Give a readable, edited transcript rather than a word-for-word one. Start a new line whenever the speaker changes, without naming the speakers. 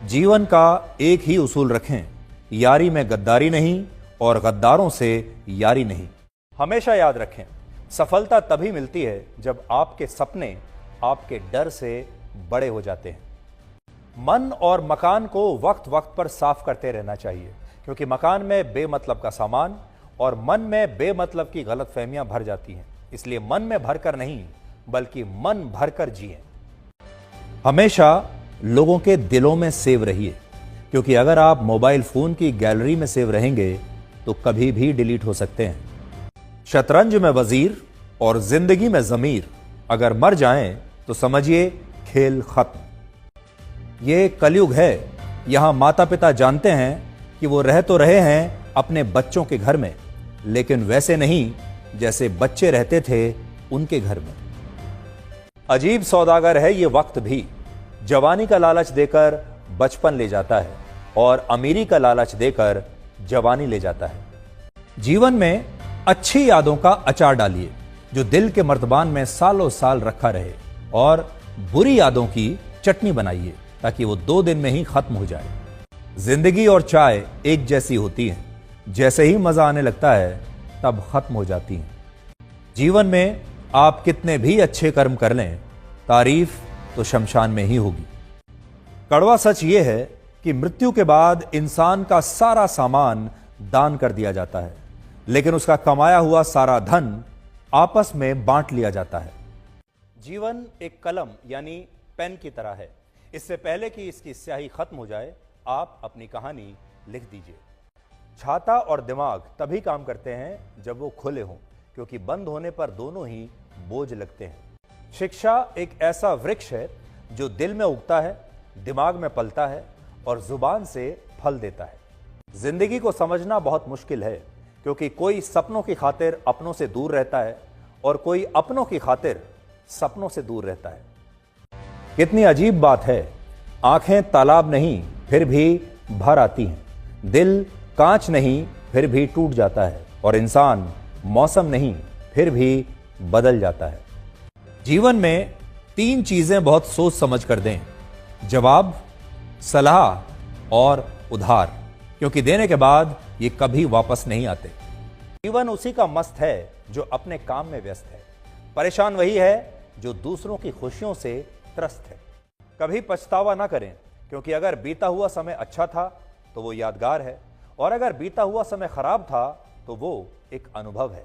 जीवन का एक ही उसूल रखें, यारी में गद्दारी नहीं और गद्दारों से यारी नहीं। हमेशा याद रखें, सफलता तभी मिलती है जब आपके सपने आपके डर से बड़े हो जाते हैं। मन और मकान को वक्त वक्त पर साफ करते रहना चाहिए, क्योंकि मकान में बेमतलब का सामान और मन में बेमतलब की गलतफहमियां भर जाती हैं। इसलिए मन में भरकर नहीं, बल्कि मन भरकर जिएं। हमेशा लोगों के दिलों में सेव रहिए, क्योंकि अगर आप मोबाइल फोन की गैलरी में सेव रहेंगे तो कभी भी डिलीट हो सकते हैं। शतरंज में वजीर और जिंदगी में जमीर अगर मर जाएं तो समझिए खेल खत्म। ये कलयुग है, यहां माता पिता जानते हैं कि वो रह तो रहे हैं अपने बच्चों के घर में, लेकिन वैसे नहीं जैसे बच्चे रहते थे उनके घर में। अजीब सौदागर है ये वक्त भी, जवानी का लालच देकर बचपन ले जाता है और अमीरी का लालच देकर जवानी ले जाता है। जीवन में अच्छी यादों का अचार डालिए जो दिल के मर्तबान में सालों साल रखा रहे, और बुरी यादों की चटनी बनाइए ताकि वो 2 दिन में ही खत्म हो जाए। जिंदगी और चाय एक जैसी होती हैं, जैसे ही मजा आने लगता है तब खत्म हो जाती हैं। जीवन में आप कितने भी अच्छे कर्म कर लें, तारीफ तो शमशान में ही होगी। कड़वा सच यह है कि मृत्यु के बाद इंसान का सारा सामान दान कर दिया जाता है, लेकिन उसका कमाया हुआ सारा धन आपस में बांट लिया जाता है। जीवन एक कलम यानी पेन की तरह है। इससे पहले कि इसकी स्याही खत्म हो जाए, आप अपनी कहानी लिख दीजिए। छाता और दिमाग तभी काम करते हैं जब वो खुले हों, क्योंकि बंद होने पर दोनों ही बोझ लगते हैं। शिक्षा एक ऐसा वृक्ष है जो दिल में उगता है, दिमाग में पलता है और जुबान से फल देता है। जिंदगी को समझना बहुत मुश्किल है, क्योंकि कोई सपनों की खातिर अपनों से दूर रहता है और कोई अपनों की खातिर सपनों से दूर रहता है। कितनी अजीब बात है, आंखें तालाब नहीं फिर भी भर आती हैं, दिल कांच नहीं फिर भी टूट जाता है, और इंसान मौसम नहीं फिर भी बदल जाता है। जीवन में 3 चीजें बहुत सोच समझ कर दें: जवाब, सलाह और उधार, क्योंकि देने के बाद ये कभी वापस नहीं आते। जीवन उसी का मस्त है जो अपने काम में व्यस्त है। परेशान वही है जो दूसरों की खुशियों से त्रस्त है। कभी पछतावा ना करें, क्योंकि अगर बीता हुआ समय अच्छा था तो वो यादगार है, और अगर बीता हुआ समय खराब था तो वो एक अनुभव है।